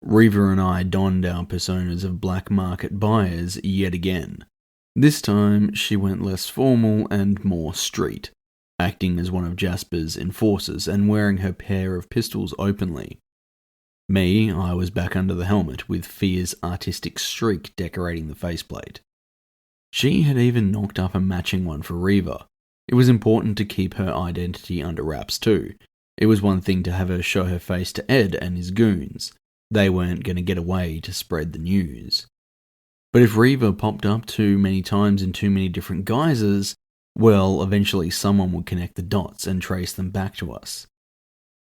Reva and I donned our personas of black market buyers yet again. This time, she went less formal and more street, acting as one of Jasper's enforcers and wearing her pair of pistols openly. Me, I was back under the helmet with Fear's artistic streak decorating the faceplate. She had even knocked up a matching one for Reva. It was important to keep her identity under wraps too. It was one thing to have her show her face to Ed and his goons. They weren't going to get away to spread the news. But if Reva popped up too many times in too many different guises, well, eventually someone would connect the dots and trace them back to us.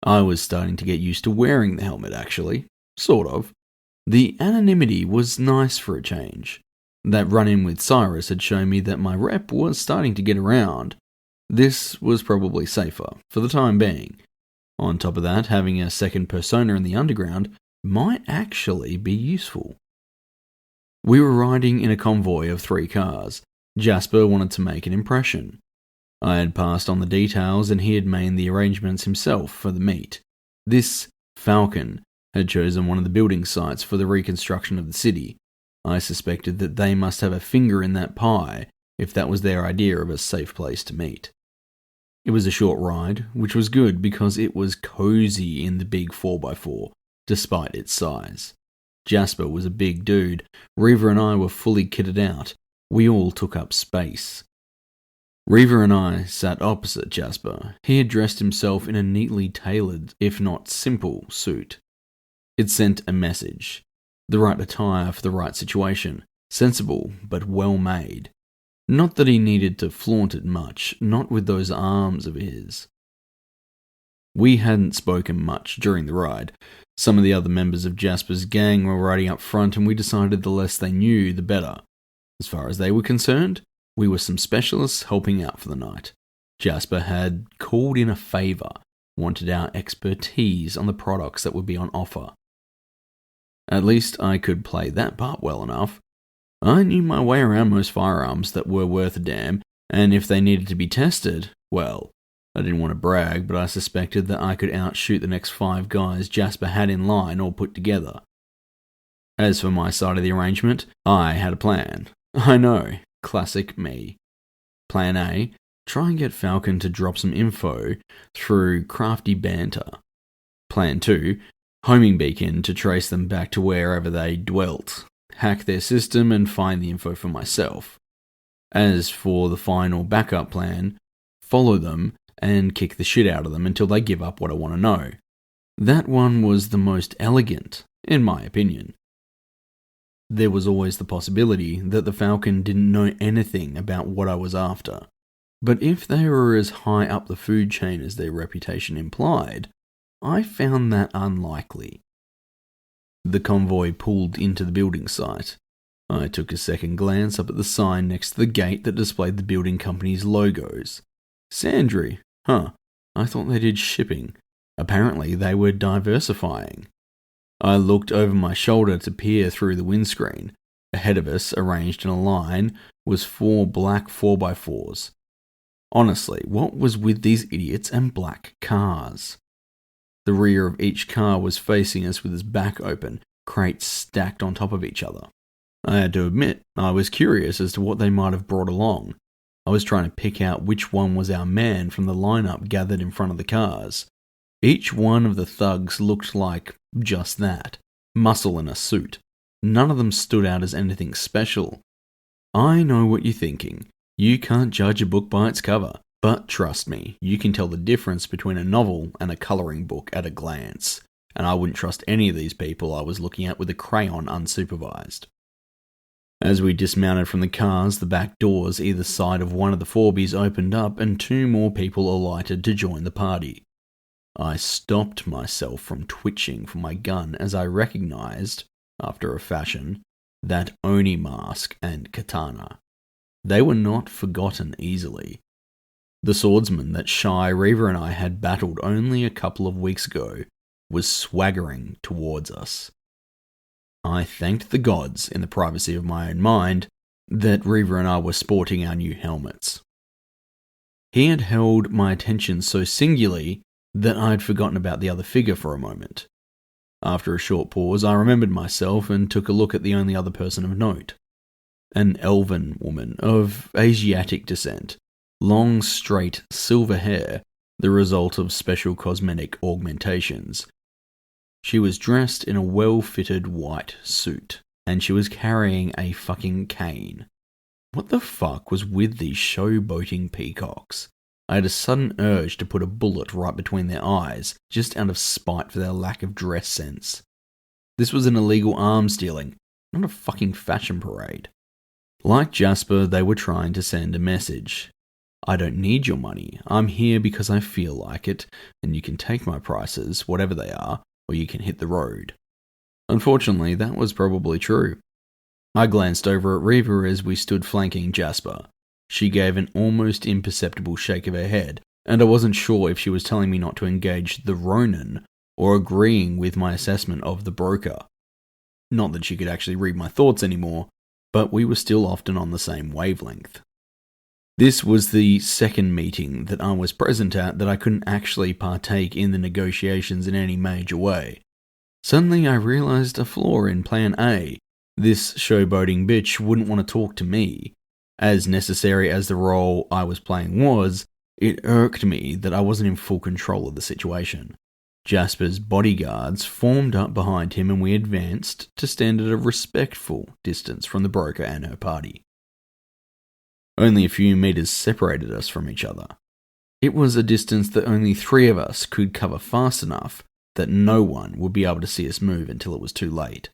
I was starting to get used to wearing the helmet, actually. Sort of. The anonymity was nice for a change. That run-in with Cyrus had shown me that my rep was starting to get around. This was probably safer, for the time being. On top of that, having a second persona in the underground might actually be useful. We were riding in a convoy of 3 cars. Jasper wanted to make an impression. I had passed on the details and he had made the arrangements himself for the meet. This Falcon had chosen one of the building sites for the reconstruction of the city. I suspected that they must have a finger in that pie if that was their idea of a safe place to meet. It was a short ride, which was good because it was cozy in the big 4x4, despite its size. Jasper was a big dude. Reva and I were fully kitted out. We all took up space. Reva and I sat opposite Jasper. He had dressed himself in a neatly tailored, if not simple, suit. It sent a message. The right attire for the right situation. Sensible, but well made. Not that he needed to flaunt it much, not with those arms of his. We hadn't spoken much during the ride. Some of the other members of Jasper's gang were riding up front and we decided the less they knew, the better. As far as they were concerned, we were some specialists helping out for the night. Jasper had called in a favour, wanted our expertise on the products that would be on offer. At least I could play that part well enough. I knew my way around most firearms that were worth a damn, and if they needed to be tested, well, I didn't want to brag, but I suspected that I could outshoot the next 5 guys Jasper had in line all put together. As for my side of the arrangement, I had a plan. I know, classic me. Plan A, try and get Falcon to drop some info through crafty banter. Plan 2, homing beacon to trace them back to wherever they dwelt, hack their system and find the info for myself. As for the final backup plan, follow them and kick the shit out of them until they give up what I want to know. That one was the most elegant, in my opinion. There was always the possibility that the Falcon didn't know anything about what I was after. But if they were as high up the food chain as their reputation implied, I found that unlikely. The convoy pulled into the building site. I took a second glance up at the sign next to the gate that displayed the building company's logos. Sandry, huh, I thought they did shipping. Apparently they were diversifying. I looked over my shoulder to peer through the windscreen. Ahead of us, arranged in a line, was 4 black 4x4s. Honestly, what was with these idiots and black cars? The rear of each car was facing us with its back open, crates stacked on top of each other. I had to admit, I was curious as to what they might have brought along. I was trying to pick out which one was our man from the lineup gathered in front of the cars. Each one of the thugs looked like just that, muscle in a suit. None of them stood out as anything special. I know what you're thinking. You can't judge a book by its cover, but trust me, you can tell the difference between a novel and a colouring book at a glance, and I wouldn't trust any of these people I was looking at with a crayon unsupervised. As we dismounted from the cars, the back doors either side of one of the Forbies opened up and 2 more people alighted to join the party. I stopped myself from twitching for my gun as I recognised, after a fashion, that Oni mask and katana. They were not forgotten easily. The swordsman that Shy, Reva and I had battled only a couple of weeks ago was swaggering towards us. I thanked the gods, in the privacy of my own mind, that Reva and I were sporting our new helmets. He had held my attention so singularly that I'd forgotten about the other figure for a moment. After a short pause, I remembered myself and took a look at the only other person of note. An elven woman of Asiatic descent, long, straight, silver hair, the result of special cosmetic augmentations. She was dressed in a well-fitted white suit, and she was carrying a fucking cane. What the fuck was with these showboating peacocks? I had a sudden urge to put a bullet right between their eyes, just out of spite for their lack of dress sense. This was an illegal arms dealing, not a fucking fashion parade. Like Jasper, they were trying to send a message. I don't need your money, I'm here because I feel like it, and you can take my prices, whatever they are, or you can hit the road. Unfortunately, that was probably true. I glanced over at Reva as we stood flanking Jasper. She gave an almost imperceptible shake of her head, and I wasn't sure if she was telling me not to engage the Ronin or agreeing with my assessment of the broker. Not that she could actually read my thoughts anymore, but we were still often on the same wavelength. This was the second meeting that I was present at that I couldn't actually partake in the negotiations in any major way. Suddenly I realized a flaw in Plan A. This showboating bitch wouldn't want to talk to me. As necessary as the role I was playing was, it irked me that I wasn't in full control of the situation. Jasper's bodyguards formed up behind him and we advanced to stand at a respectful distance from the broker and her party. Only a few meters separated us from each other. It was a distance that only 3 of us could cover fast enough that no one would be able to see us move until it was too late.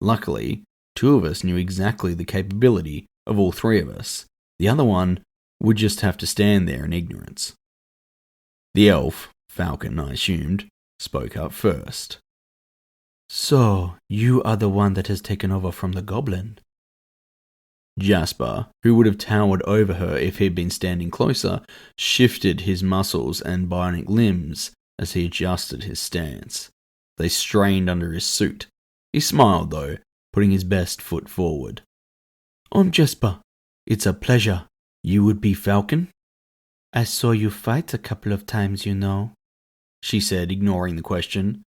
Luckily, 2 of us knew exactly the capability of all 3 of us. The other one would just have to stand there in ignorance. The elf, Falcon I assumed, spoke up first. So, you are the one that has taken over from the goblin? Jasper, who would have towered over her if he'd been standing closer, shifted his muscles and bionic limbs as he adjusted his stance. They strained under his suit. He smiled though, putting his best foot forward. I'm Jasper. It's a pleasure. You would be Falcon? I saw you fight a couple of times, you know, she said, ignoring the question.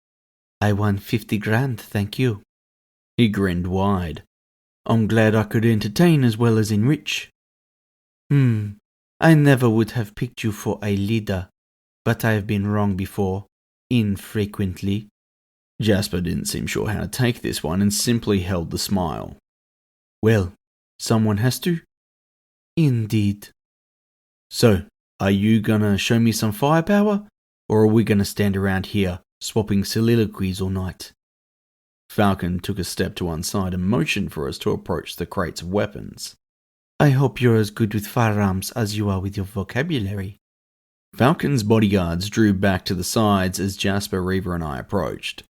I won 50 grand, thank you. He grinned wide. I'm glad I could entertain as well as enrich. I never would have picked you for a leader, but I have been wrong before, infrequently. Jasper didn't seem sure how to take this one and simply held the smile. Well, someone has to. Indeed. So, are you gonna show me some firepower, or are we gonna stand around here swapping soliloquies all night? Falcon took a step to one side and motioned for us to approach the crates of weapons. I hope you're as good with firearms as you are with your vocabulary. Falcon's bodyguards drew back to the sides as Jasper, Reaver and I approached.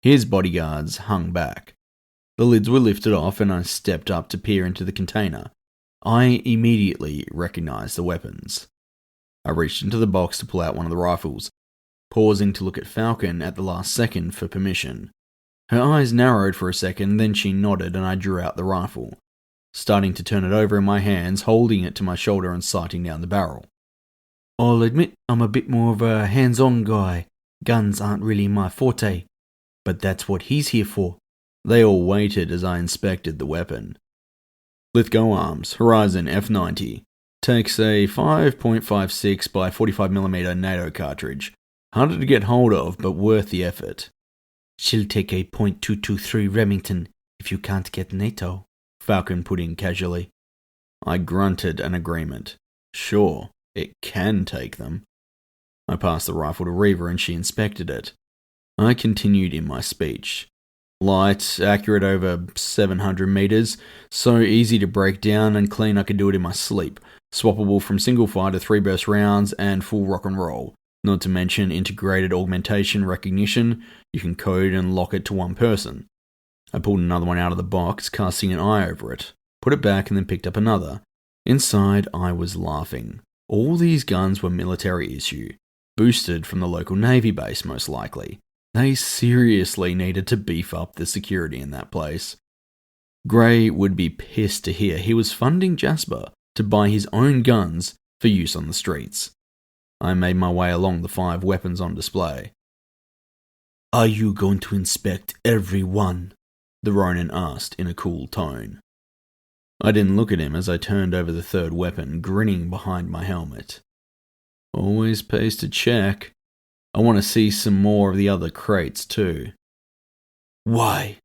His bodyguards hung back. The lids were lifted off and I stepped up to peer into the container. I immediately recognized the weapons. I reached into the box to pull out one of the rifles, pausing to look at Falcon at the last second for permission. Her eyes narrowed for a second, then she nodded and I drew out the rifle, starting to turn it over in my hands, holding it to my shoulder and sighting down the barrel. I'll admit I'm a bit more of a hands-on guy. Guns aren't really my forte, but that's what he's here for. They all waited as I inspected the weapon. Lithgow Arms, Horizon F90. Takes a 5.56 by 45mm NATO cartridge. Harder to get hold of, but worth the effort. She'll take a .223 Remington if you can't get NATO, Falcon put in casually. I grunted an agreement. Sure, it can take them. I passed the rifle to Reaver and she inspected it. I continued in my speech. Light, accurate over 700 meters, so easy to break down and clean I could do it in my sleep. Swappable from single fire to 3 burst rounds and full rock and roll. Not to mention integrated augmentation recognition, you can code and lock it to one person. I pulled another one out of the box, casting an eye over it, put it back and then picked up another. Inside, I was laughing. All these guns were military issue, boosted from the local Navy base most likely. They seriously needed to beef up the security in that place. Gray would be pissed to hear he was funding Jasper to buy his own guns for use on the streets. I made my way along the 5 weapons on display. Are you going to inspect every one? The Ronin asked in a cool tone. I didn't look at him as I turned over the third weapon, grinning behind my helmet. Always pays to check. I want to see some more of the other crates too. Why?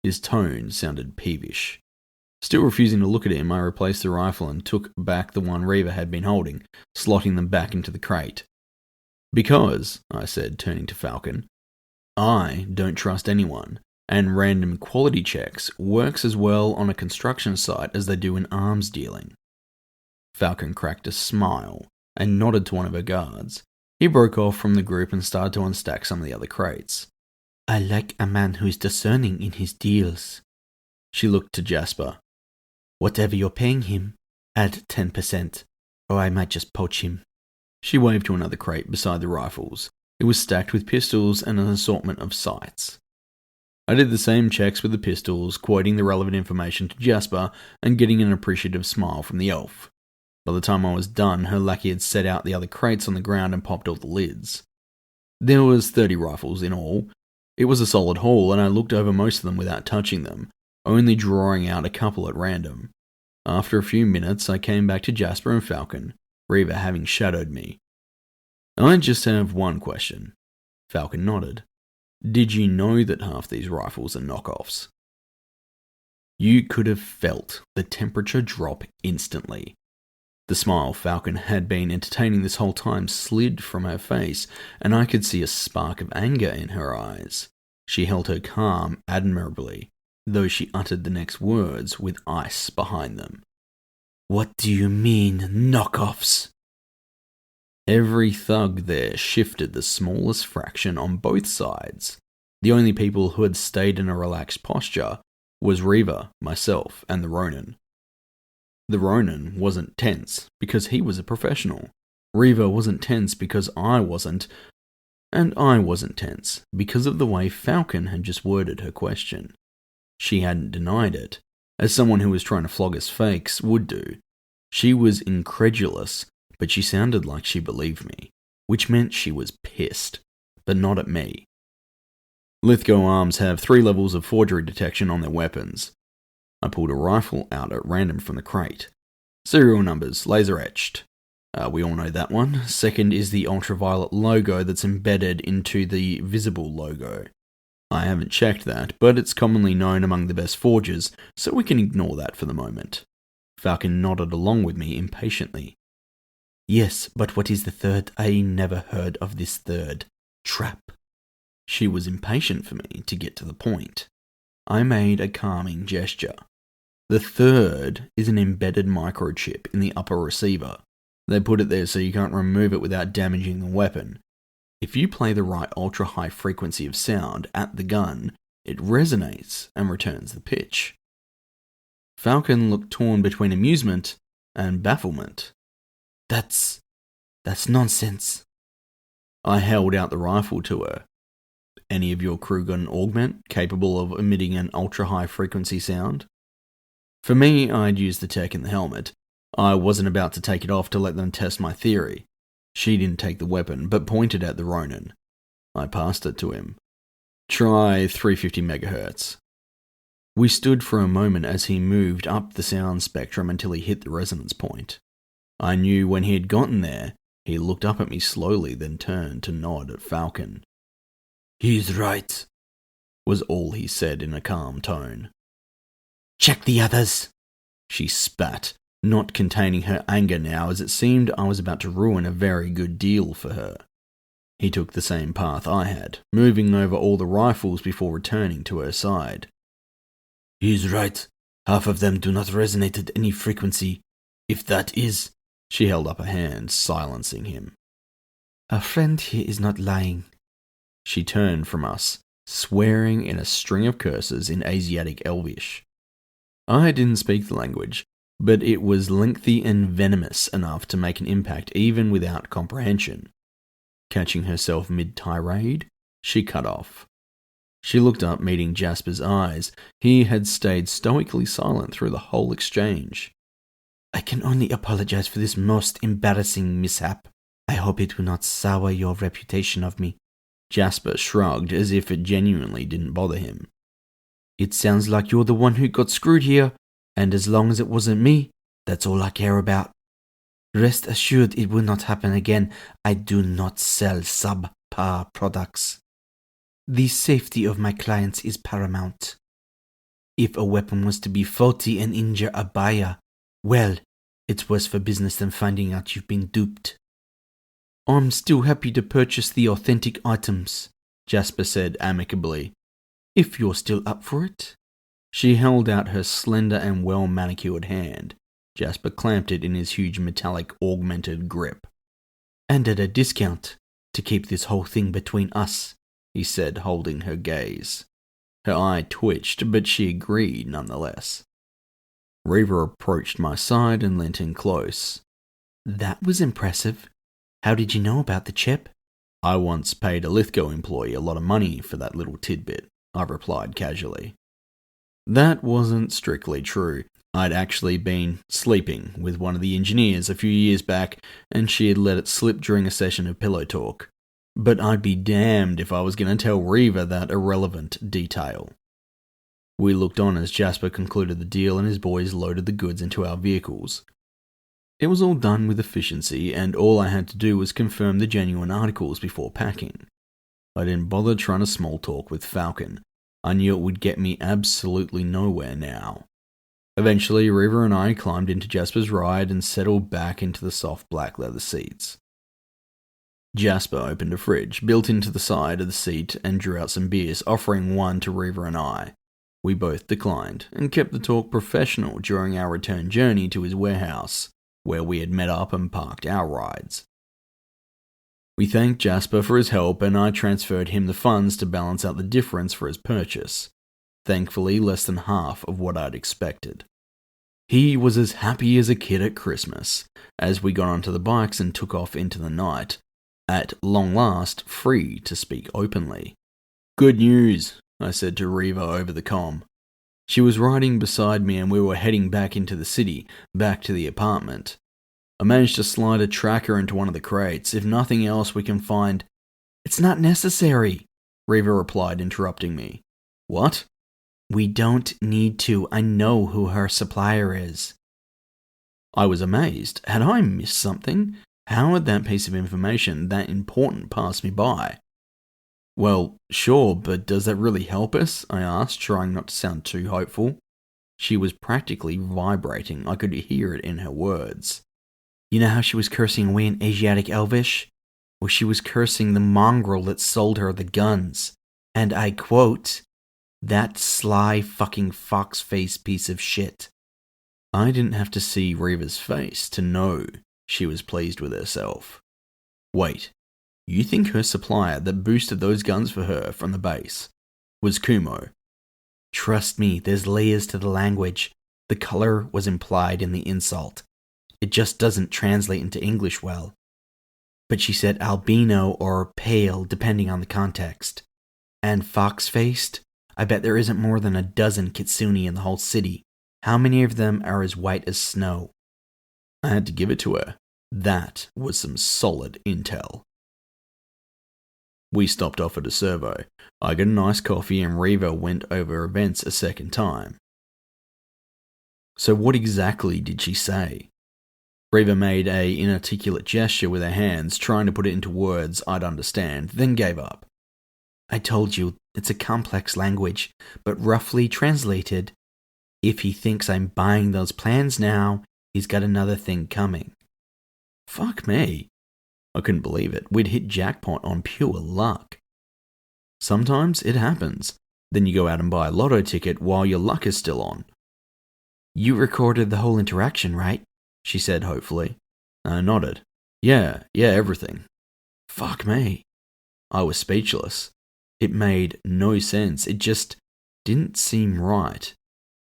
His tone sounded peevish. Still refusing to look at him, I replaced the rifle and took back the one Reaver had been holding, slotting them back into the crate. Because, I said, turning to Falcon, I don't trust anyone, and random quality checks works as well on a construction site as they do in arms dealing. Falcon cracked a smile and nodded to one of her guards. He broke off from the group and started to unstack some of the other crates. I like a man who is discerning in his deals. She looked to Jasper. Whatever you're paying him, add 10%, or I might just poach him. She waved to another crate beside the rifles. It was stacked with pistols and an assortment of sights. I did the same checks with the pistols, quoting the relevant information to Jasper and getting an appreciative smile from the elf. By the time I was done, her lackey had set out the other crates on the ground and popped all the lids. There was 30 rifles in all. It was a solid haul, and I looked over most of them without touching them, only drawing out a couple at random. After a few minutes, I came back to Jasper and Falcon, Reaver having shadowed me. I just have one question. Falcon nodded. Did you know that half these rifles are knockoffs? You could have felt the temperature drop instantly. The smile Falcon had been entertaining this whole time slid from her face, and I could see a spark of anger in her eyes. She held her calm admirably, though she uttered the next words with ice behind them. What do you mean, knockoffs? Every thug there shifted the smallest fraction on both sides. The only people who had stayed in a relaxed posture was Reaver, myself, and the Ronin. The Ronin wasn't tense because he was a professional. Reaver wasn't tense because I wasn't, and I wasn't tense because of the way Falcon had just worded her question. She hadn't denied it, as someone who was trying to flog us fakes would do. She was incredulous, but she sounded like she believed me, which meant she was pissed, but not at me. Lithgow arms have 3 levels of forgery detection on their weapons. I pulled a rifle out at random from the crate. Serial numbers, laser etched. We all know that one. Second is the ultraviolet logo that's embedded into the visible logo. I haven't checked that, but it's commonly known among the best forgers, so we can ignore that for the moment. Falcon nodded along with me impatiently. Yes, but what is the third? I never heard of this third. Trap. She was impatient for me to get to the point. I made a calming gesture. The third is an embedded microchip in the upper receiver. They put it there so you can't remove it without damaging the weapon. If you play the right ultra-high frequency of sound at the gun, it resonates and returns the pitch. Falcon looked torn between amusement and bafflement. That's nonsense. I held out the rifle to her. Any of your crew got an augment capable of emitting an ultra-high frequency sound? For me, I'd used the tech in the helmet. I wasn't about to take it off to let them test my theory. She didn't take the weapon, but pointed at the Ronin. I passed it to him. Try 350 megahertz. We stood for a moment as he moved up the sound spectrum until he hit the resonance point. I knew when he had gotten there, he looked up at me slowly, then turned to nod at Falcon. He's right, was all he said in a calm tone. Check the others, she spat, not containing her anger now as it seemed I was about to ruin a very good deal for her. He took the same path I had, moving over all the rifles before returning to her side. He's right. Half of them do not resonate at any frequency. If that is... She held up a hand, silencing him. Our friend here is not lying. She turned from us, swearing in a string of curses in Asiatic Elvish. I didn't speak the language, but it was lengthy and venomous enough to make an impact even without comprehension. Catching herself mid-tirade, she cut off. She looked up, meeting Jasper's eyes. He had stayed stoically silent through the whole exchange. I can only apologize for this most embarrassing mishap. I hope it will not sour your reputation of me. Jasper shrugged as if it genuinely didn't bother him. It sounds like you're the one who got screwed here, and as long as it wasn't me, that's all I care about. Rest assured it will not happen again. I do not sell subpar products. The safety of my clients is paramount. If a weapon was to be faulty and injure a buyer, well, it's worse for business than finding out you've been duped. I'm still happy to purchase the authentic items, Jasper said amicably, if you're still up for it. She held out her slender and well-manicured hand. Jasper clamped it in his huge metallic augmented grip. And at a discount, to keep this whole thing between us, he said, holding her gaze. Her eye twitched, but she agreed nonetheless. Reva approached my side and leant in close. That was impressive. How did you know about the chip? I once paid a Lithgow employee a lot of money for that little tidbit, I replied casually. That wasn't strictly true. I'd actually been sleeping with one of the engineers a few years back, and she had let it slip during a session of pillow talk. But I'd be damned if I was going to tell Reva that irrelevant detail. We looked on as Jasper concluded the deal and his boys loaded the goods into our vehicles. It was all done with efficiency, and all I had to do was confirm the genuine articles before packing. I didn't bother trying to small talk with Falcon. I knew it would get me absolutely nowhere now. Eventually, Reva and I climbed into Jasper's ride and settled back into the soft black leather seats. Jasper opened a fridge built into the side of the seat and drew out some beers, offering one to Reva and I. We both declined and kept the talk professional during our return journey to his warehouse, where we had met up and parked our rides. We thanked Jasper for his help and I transferred him the funds to balance out the difference for his purchase. Thankfully, less than half of what I'd expected. He was as happy as a kid at Christmas as we got onto the bikes and took off into the night, at long last free to speak openly. Good news, I said to Reva over the comm. She was riding beside me and we were heading back into the city, back to the apartment. I managed to slide a tracker into one of the crates. If nothing else, we can find... It's not necessary, Reva replied, interrupting me. What? We don't need to. I know who her supplier is. I was amazed. Had I missed something? How had that piece of information, that important, passed me by? Well, sure, but does that really help us? I asked, trying not to sound too hopeful. She was practically vibrating. I could hear it in her words. You know how she was cursing away in Asiatic Elvish? Well, she was cursing the mongrel that sold her the guns. And I quote, "That sly fucking fox-faced piece of shit." I didn't have to see Reva's face to know she was pleased with herself. Wait, you think her supplier that boosted those guns for her from the base was Kumo? Trust me, there's layers to the language. The color was implied in the insult. It just doesn't translate into English well. But she said albino or pale, depending on the context. And fox-faced? I bet there isn't more than a dozen kitsune in the whole city. How many of them are as white as snow? I had to give it to her. That was some solid intel. We stopped off at a servo. I got a nice coffee and Reva went over events a second time. So what exactly did she say? Reva made an inarticulate gesture with her hands, trying to put it into words I'd understand, then gave up. I told you, it's a complex language, but roughly translated, if he thinks I'm buying those plans now, he's got another thing coming. Fuck me. I couldn't believe it. We'd hit jackpot on pure luck. Sometimes it happens. Then you go out and buy a lotto ticket while your luck is still on. You recorded the whole interaction, right? She said hopefully. I nodded. Yeah, everything. Fuck me. I was speechless. It made no sense. It just didn't seem right.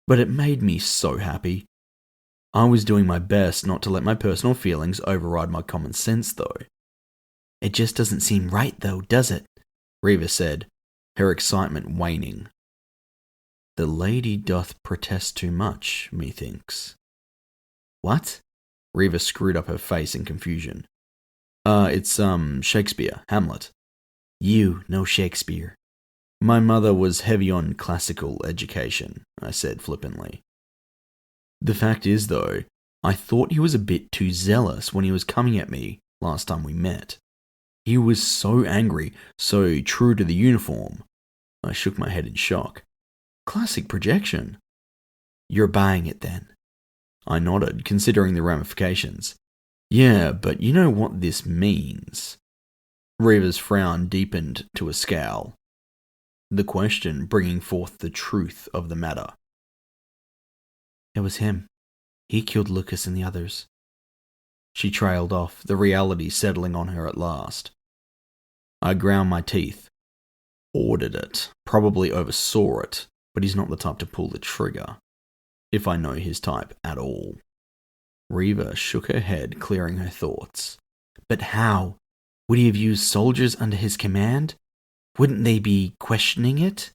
But it made me so happy. I was doing my best not to let my personal feelings override my common sense, though. It just doesn't seem right, though, does it? Reva said, her excitement waning. The lady doth protest too much, methinks. What? Reva screwed up her face in confusion. It's Shakespeare, Hamlet. You know Shakespeare. My mother was heavy on classical education, I said flippantly. The fact is, though, I thought he was a bit too zealous when he was coming at me last time we met. He was so angry, so true to the uniform. I shook my head in shock. Classic projection. You're buying it then? I nodded, considering the ramifications. Yeah, but you know what this means. Reva's frown deepened to a scowl. The question bringing forth the truth of the matter. It was him. He killed Lucas and the others. She trailed off, the reality settling on her at last. I ground my teeth. Ordered it. Probably oversaw it, but he's not the type to pull the trigger. If I know his type at all. Reva shook her head, clearing her thoughts. But how? Would he have used soldiers under his command? Wouldn't they be questioning it?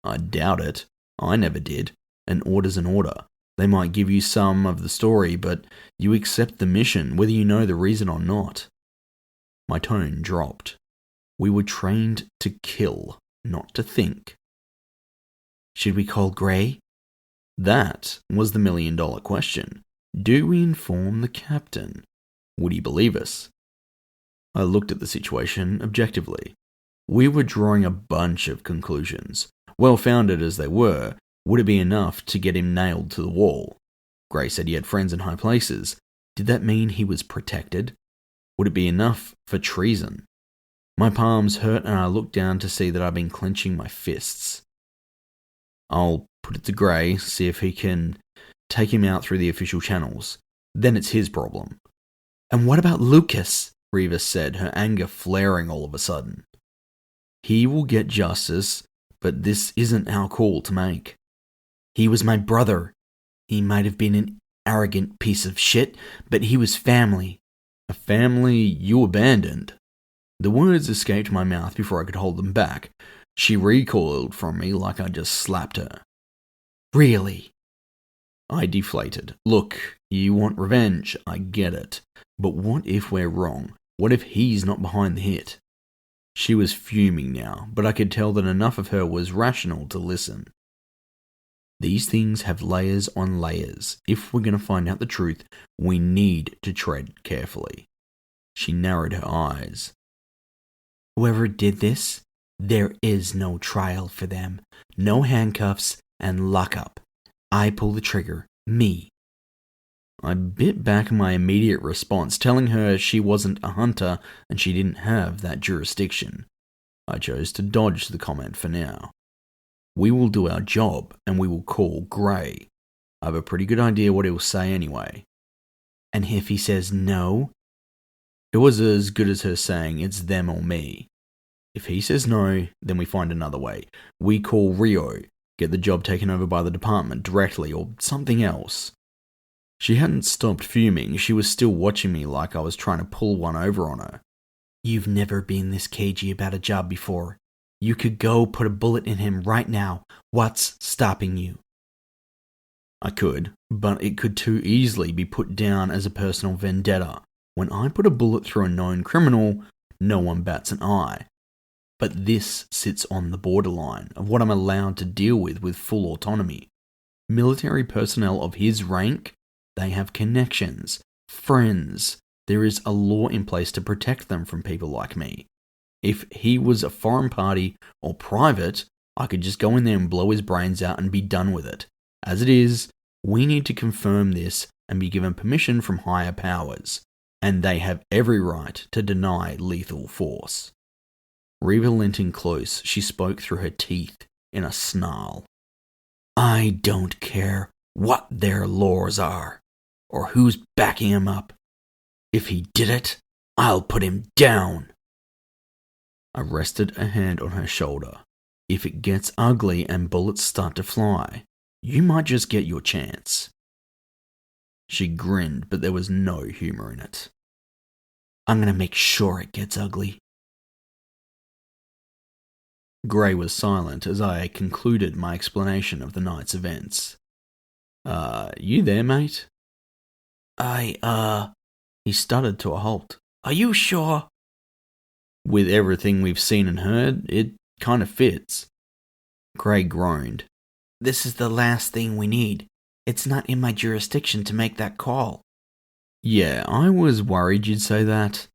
I doubt it. I never did. An order's an order. They might give you some of the story, but you accept the mission, whether you know the reason or not. My tone dropped. We were trained to kill, not to think. Should we call Gray? That was the million-dollar question. Do we inform the captain? Would he believe us? I looked at the situation objectively. We were drawing a bunch of conclusions. Well-founded as they were, would it be enough to get him nailed to the wall? Gray said he had friends in high places. Did that mean he was protected? Would it be enough for treason? My palms hurt and I looked down to see that I'd been clenching my fists. I'll put it to Gray, see if he can take him out through the official channels. Then it's his problem. And what about Lucas? Reva said, her anger flaring all of a sudden. He will get justice, but this isn't our call to make. He was my brother. He might have been an arrogant piece of shit, but he was family. A family you abandoned. The words escaped my mouth before I could hold them back. She recoiled from me like I just slapped her. Really? I deflated. Look, you want revenge, I get it. But what if we're wrong? What if he's not behind the hit? She was fuming now, but I could tell that enough of her was rational to listen. These things have layers on layers. If we're going to find out the truth, we need to tread carefully. She narrowed her eyes. Whoever did this, there is no trial for them. No handcuffs and lockup. I pull the trigger. Me. I bit back my immediate response, telling her she wasn't a hunter and she didn't have that jurisdiction. I chose to dodge the comment for now. We will do our job and we will call Gray. I have a pretty good idea what he'll say anyway. And if he says no? It was as good as her saying it's them or me. If he says no, then we find another way. We call Rio, get the job taken over by the department directly or something else. She hadn't stopped fuming. She was still watching me like I was trying to pull one over on her. You've never been this cagey about a job before. You could go put a bullet in him right now. What's stopping you? I could, but it could too easily be put down as a personal vendetta. When I put a bullet through a known criminal, no one bats an eye. But this sits on the borderline of what I'm allowed to deal with full autonomy. Military personnel of his rank, they have connections, friends. There is a law in place to protect them from people like me. If he was a foreign party or private, I could just go in there and blow his brains out and be done with it. As it is, we need to confirm this and be given permission from higher powers, and they have every right to deny lethal force. Reva leant in close. She spoke through her teeth in a snarl. I don't care what their laws are, or who's backing him up. If he did it, I'll put him down. I rested a hand on her shoulder. If it gets ugly and bullets start to fly, you might just get your chance. She grinned, but there was no humor in it. I'm going to make sure it gets ugly. Gray was silent as I concluded my explanation of the night's events. You there, mate? He stuttered to a halt. Are you sure? With everything we've seen and heard, it kind of fits. Gray groaned. This is the last thing we need. It's not in my jurisdiction to make that call. Yeah, I was worried you'd say that.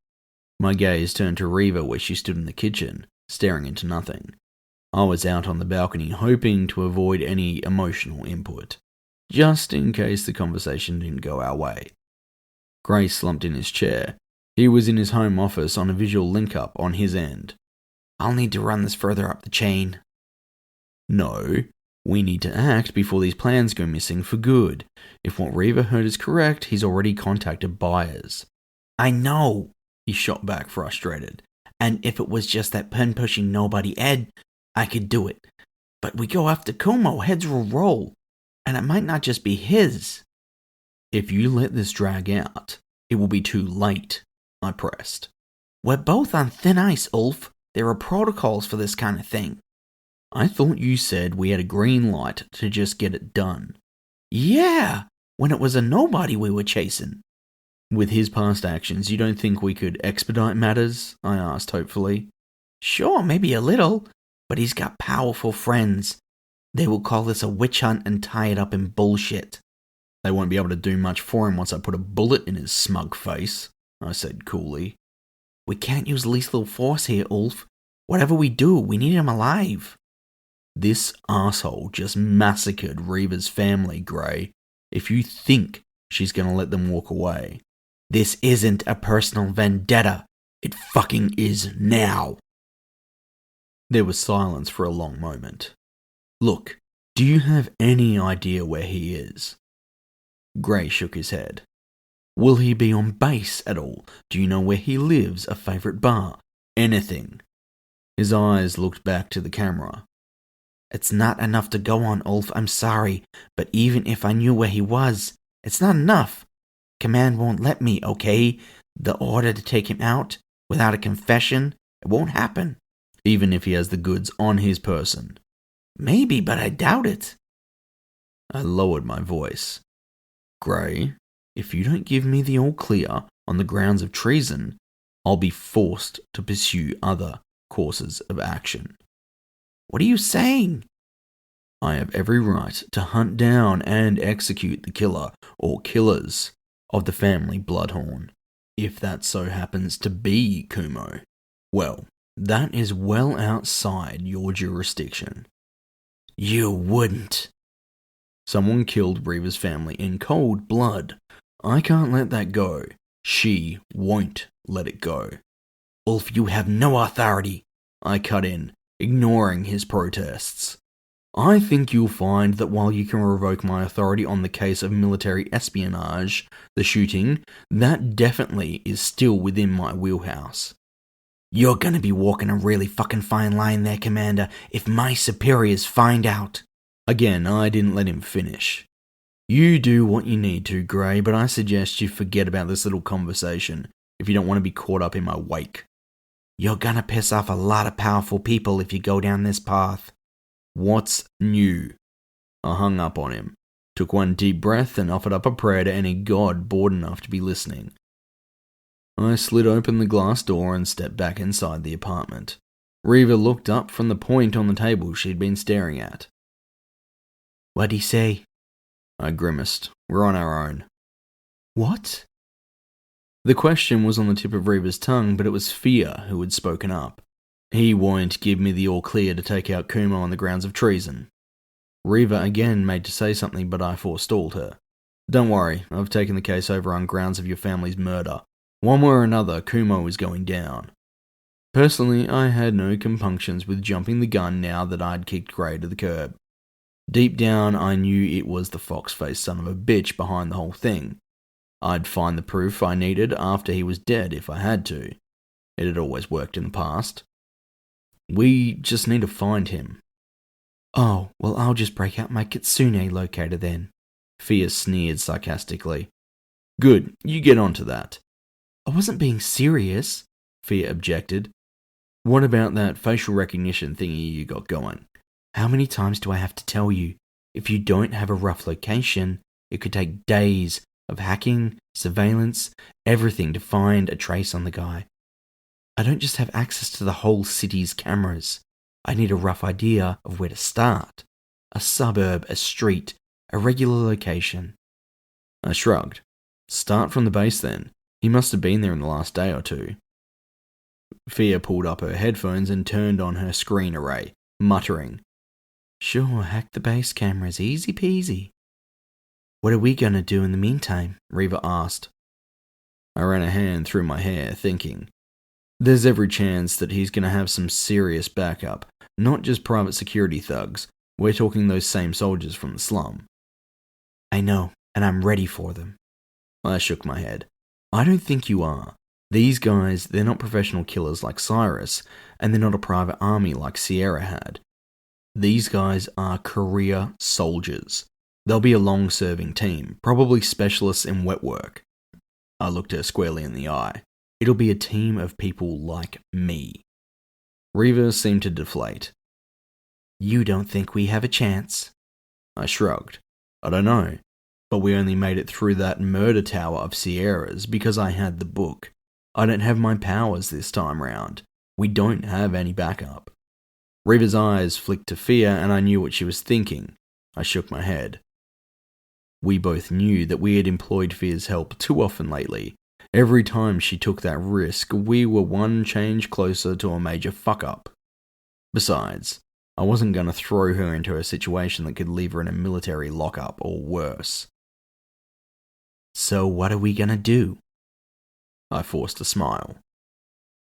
My gaze turned to Reva where she stood in the kitchen, staring into nothing. I was out on the balcony hoping to avoid any emotional input, just in case the conversation didn't go our way. Gray slumped in his chair. He was in his home office on a visual link-up on his end. I'll need to run this further up the chain. No, we need to act before these plans go missing for good. If what Reva heard is correct, he's already contacted buyers. I know, he shot back frustrated. And if it was just that pen-pushing nobody Ed, I could do it. But we go after Kumo, heads will roll. And it might not just be his. If you let this drag out, it will be too late, I pressed. We're both on thin ice, Ulf. There are protocols for this kind of thing. I thought you said we had a green light to just get it done. Yeah, when it was a nobody we were chasing. With his past actions, you don't think we could expedite matters? I asked hopefully. Sure, maybe a little, but he's got powerful friends. They will call this a witch hunt and tie it up in bullshit. They won't be able to do much for him once I put a bullet in his smug face, I said coolly. We can't use lethal force here, Ulf. Whatever we do, we need him alive. This asshole just massacred Reva's family, Gray. If you think she's gonna let them walk away. This isn't a personal vendetta. It fucking is now. There was silence for a long moment. Look, do you have any idea where he is? Gray shook his head. Will he be on base at all? Do you know where he lives, a favourite bar? Anything? His eyes looked back to the camera. It's not enough to go on, Ulf, I'm sorry, but even if I knew where he was, it's not enough. Command won't let me, okay? The order to take him out, without a confession, it won't happen. Even if he has the goods on his person. Maybe, but I doubt it. I lowered my voice. Gray, if you don't give me the all clear on the grounds of treason, I'll be forced to pursue other courses of action. What are you saying? I have every right to hunt down and execute the killer or killers of the family Bloodhorn. If that so happens to be Kumo, well, that is well outside your jurisdiction. You wouldn't. Someone killed Reva's family in cold blood. I can't let that go. She won't let it go. Ulf, you have no authority. I cut in, ignoring his protests. I think you'll find that while you can revoke my authority on the case of military espionage, the shooting, that definitely is still within my wheelhouse. You're gonna be walking a really fucking fine line there, Commander, if my superiors find out. Again, I didn't let him finish. You do what you need to, Gray, but I suggest you forget about this little conversation if you don't want to be caught up in my wake. You're gonna piss off a lot of powerful people if you go down this path. What's new? I hung up on him, took one deep breath and offered up a prayer to any god bored enough to be listening. I slid open the glass door and stepped back inside the apartment. Reva looked up from the point on the table she'd been staring at. What'd he say? I grimaced. We're on our own. What? The question was on the tip of Reva's tongue, but it was Fear who had spoken up. He won't give me the all clear to take out Kumo on the grounds of treason. Reva again made to say something, but I forestalled her. Don't worry, I've taken the case over on grounds of your family's murder. One way or another, Kumo is going down. Personally, I had no compunctions with jumping the gun now that I'd kicked Gray to the curb. Deep down, I knew it was the fox-faced son of a bitch behind the whole thing. I'd find the proof I needed after he was dead if I had to. It had always worked in the past. We just need to find him. Oh, well, I'll just break out my kitsune locator then. Fear sneered sarcastically. Good, you get onto that. I wasn't being serious, Fear objected. What about that facial recognition thingy you got going? How many times do I have to tell you? If you don't have a rough location, it could take days of hacking, surveillance, everything to find a trace on the guy. I don't just have access to the whole city's cameras. I need a rough idea of where to start. A suburb, a street, a regular location. I shrugged. Start from the base then. He must have been there in the last day or two. Fia pulled up her headphones and turned on her screen array, muttering, Sure, hack the base cameras, easy peasy. What are we gonna do in the meantime? Reva asked. I ran a hand through my hair, thinking, there's every chance that he's gonna have some serious backup, not just private security thugs. We're talking those same soldiers from the slum. I know, and I'm ready for them. I shook my head. I don't think you are. These guys, they're not professional killers like Cyrus, and they're not a private army like Sierra had. These guys are career soldiers. They'll be a long-serving team, probably specialists in wet work. I looked her squarely in the eye. It'll be a team of people like me. Reva seemed to deflate. You don't think we have a chance? I shrugged. I don't know, but we only made it through that murder tower of Sierra's because I had the book. I don't have my powers this time round. We don't have any backup. Reva's eyes flicked to Fia, and I knew what she was thinking. I shook my head. We both knew that we had employed Fia's help too often lately. Every time she took that risk, we were one change closer to a major fuck-up. Besides, I wasn't going to throw her into a situation that could leave her in a military lockup or worse. So what are we gonna do? I forced a smile.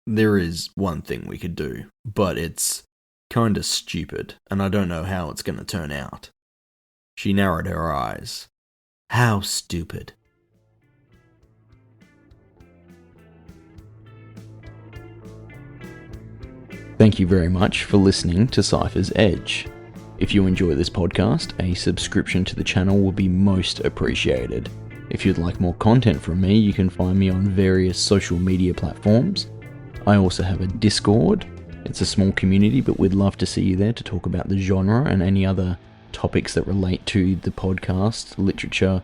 There is one thing we could do, but it's kinda stupid, and I don't know how it's gonna turn out. She narrowed her eyes. How stupid? Thank you very much for listening to Cyphers Edge. If you enjoy this podcast, a subscription to the channel will be most appreciated. If you'd like more content from me, you can find me on various social media platforms. I also have a Discord. It's a small community, but we'd love to see you there to talk about the genre and any other topics that relate to the podcast, literature,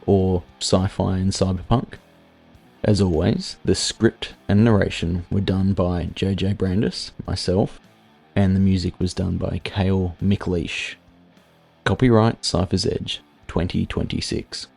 or sci-fi and cyberpunk. As always, the script and narration were done by Brandis, myself, and the music was done by Kale McLeish. Copyright Cyphers Edge 2026.